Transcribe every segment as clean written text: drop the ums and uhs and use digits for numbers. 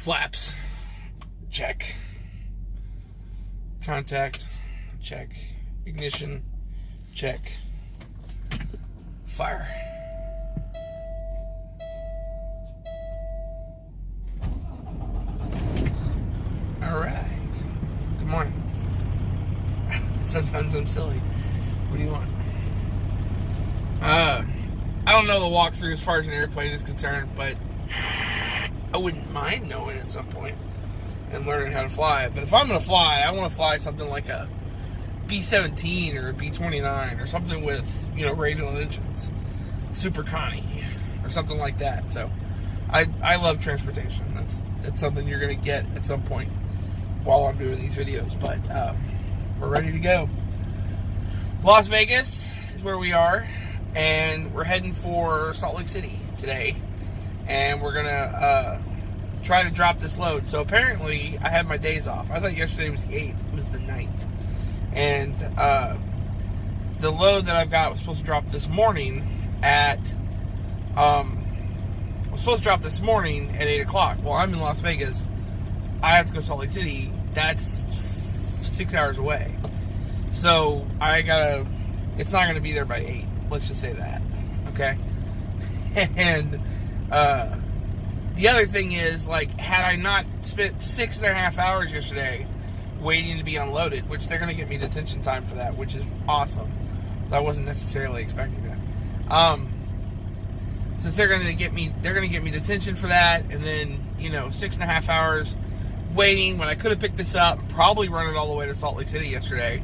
Flaps, check. Contact, check. Ignition, check. Fire. Alright. Good morning. Sometimes I'm silly. What do you want? I don't know the walkthrough as far as an airplane is concerned, but I wouldn't mind knowing at some point and learning how to fly it. But if I'm going to fly, I want to fly something like a B-17 or a B-29 or something with, radial engines. Super Connie or something like that. So I love transportation. That's something you're going to get at some point while I'm doing these videos. But we're ready to go. Las Vegas is where we are, and we're heading for Salt Lake City today. And we're going to try to drop this load. So apparently I have my days off. I thought yesterday was the 8th. It was the 9th. And the load that I've got was supposed to drop this morning at 8 o'clock. Well, I'm in Las Vegas. I have to go to Salt Lake City. That's 6 hours away. So it's not gonna be there by 8. Let's just say that. Okay? And the other thing is, had I not spent 6.5 hours yesterday waiting to be unloaded, which they're going to get me detention time for that, which is awesome. So I wasn't necessarily expecting that. Since they're going to get me detention for that, and then 6.5 hours waiting when I could have picked this up and probably run it all the way to Salt Lake City yesterday.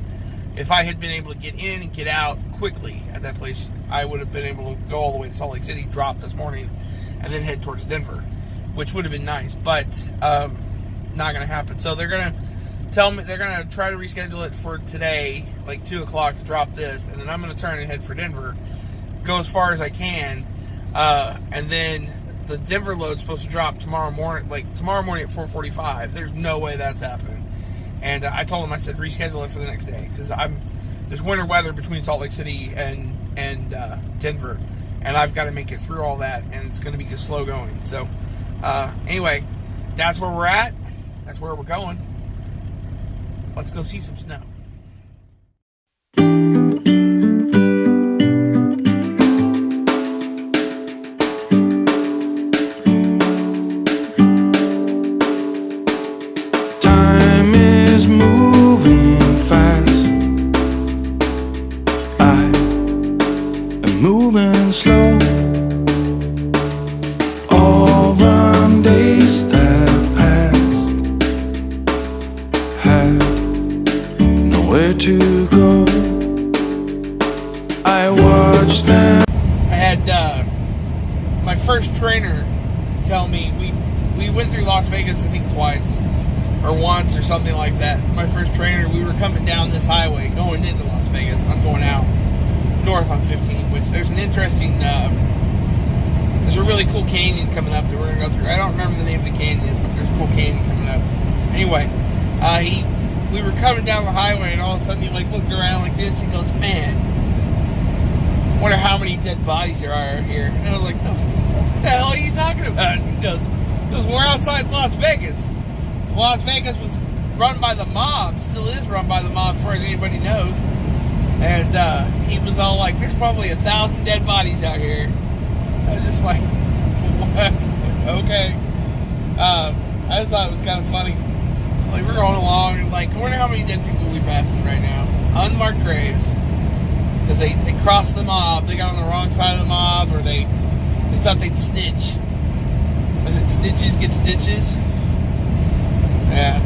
If I had been able to get in and get out quickly at that place, I would have been able to go all the way to Salt Lake City, drop this morning, and then head towards Denver, which would have been nice, but not going to happen. So they're going to tell me they're going to try to reschedule it for today, 2 o'clock, to drop this, and then I'm going to turn and head for Denver, go as far as I can, and then the Denver load's supposed to drop tomorrow morning at 4:45. There's no way that's happening. And I told them, I said, reschedule it for the next day, because there's winter weather between Salt Lake City and Denver, and I've got to make it through all that, and it's going to be just slow going. So anyway, that's where we're at. That's where we're going. Let's go see some snow. Time is moving fast. I am moving slow. All the days that passed had nowhere to go. I watched them. I had my first trainer tell me, we went through Las Vegas, I think twice or once or something like that. My first trainer, we were coming down this highway going into Las Vegas. I'm going out north on 15, which there's an interesting, there's a really cool canyon coming up that we're going to go through. I don't remember the name of the canyon, but there's a cool canyon coming up. Anyway, we were coming down the highway, and all of a sudden he looked around like this. He goes, man, wonder how many dead bodies there are here. And I was like, what the hell are you talking about? And he goes, we're outside Las Vegas. Las Vegas was run by the mob, still is run by the mob as far as anybody knows. And he was all like, there's probably 1,000 dead bodies out here. I was just like, what? Okay. I just thought it was kind of funny. We're going along, and I wonder how many dead people we passing right now. Unmarked graves. Because they crossed the mob. They got on the wrong side of the mob, or they thought they'd snitch. Was it snitches get stitches? Yeah.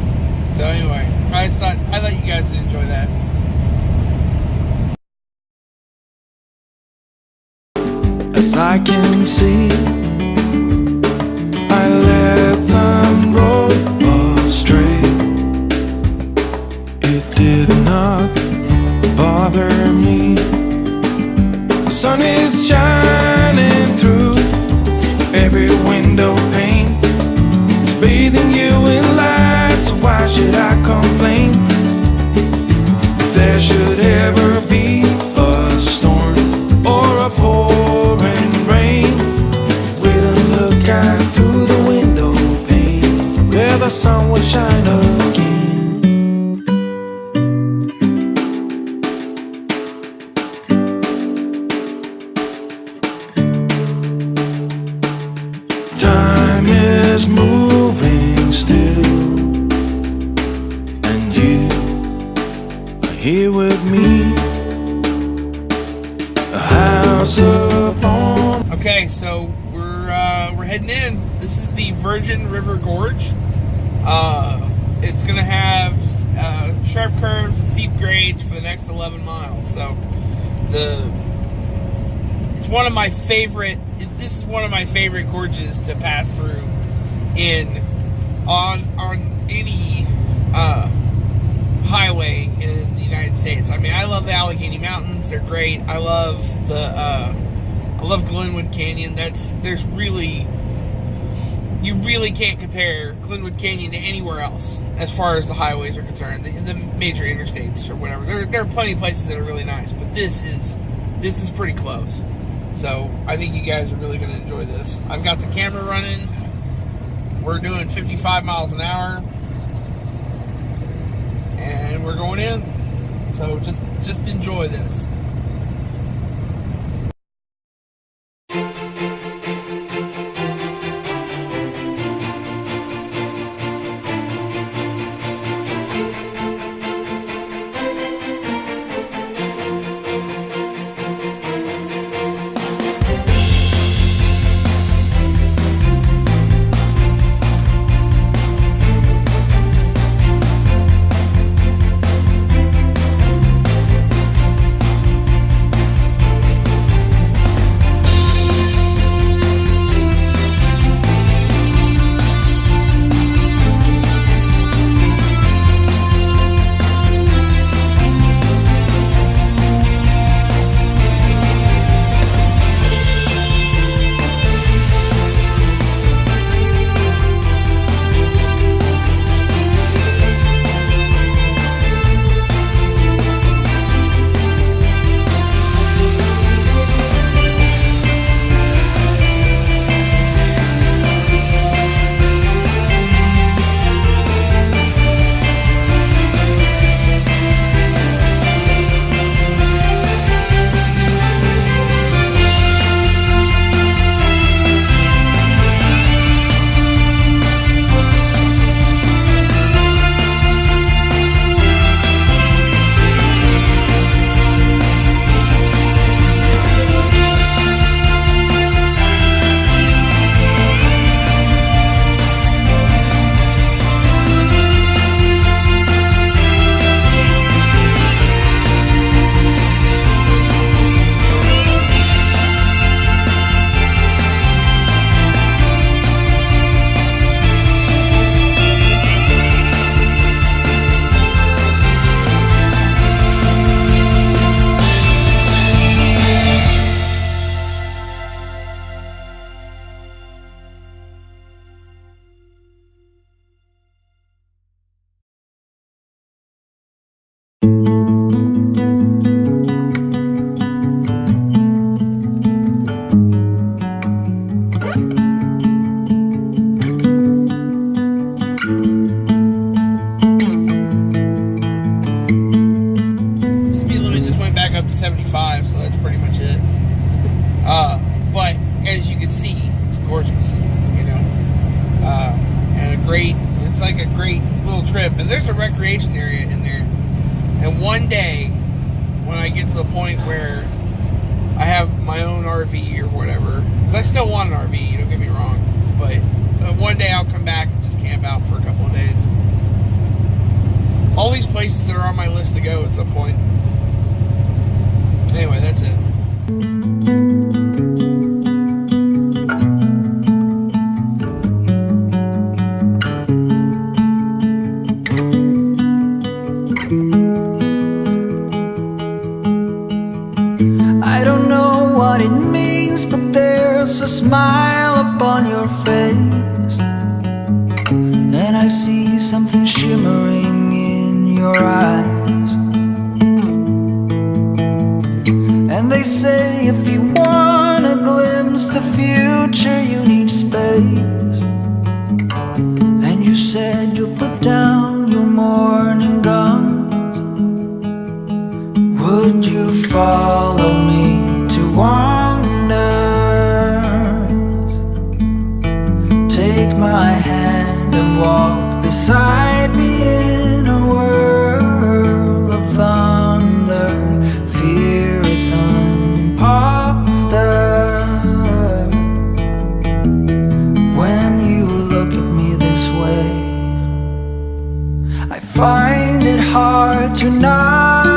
So anyway, I thought you guys would enjoy that. As I can see, I let them roll astray. It did not bother me. The sun is shining through every window pane. It's bathing you in light, so why should I complain? If there should ever be a storm or a pouring rain, with a look out through the window pane, sun will shine again. Time is moving still, and you are here with me. A house upon. Okay, so we're heading in. This is the Virgin River Gorge. It's gonna have sharp curves, steep grades for the next 11 miles. So it's one of my favorite. This is one of my favorite gorges to pass through on any highway in the United States. I mean, I love the Allegheny Mountains; they're great. I love Glenwood Canyon. You really can't compare Glenwood Canyon to anywhere else as far as the highways are concerned, the major interstates or whatever. There are plenty of places that are really nice, but this is pretty close. So I think you guys are really going to enjoy this. I've got the camera running. We're doing 55 miles an hour, and we're going in. So just enjoy this. Up to 75, so that's pretty much it. But as you can see, it's gorgeous, you know, and it's like a great little trip. And there's a recreation area in there. And one day, when I get to the point where I have my own RV or whatever, because I still want an RV, don't get me wrong, but one day I'll come back and just camp out for a couple of days. All these places that are on my list to go at some point. Anyway, that's it. I don't know what it means, but there's a smile upon your face, and I see something shimmering in your eyes. And they say if you want to glimpse the future, you need space. And you said you'll put down your morning guns. Would you follow me to wonders? Take my hand and walk beside me in a world of thunder. Fear is an imposter. When you look at me this way, I find it hard to not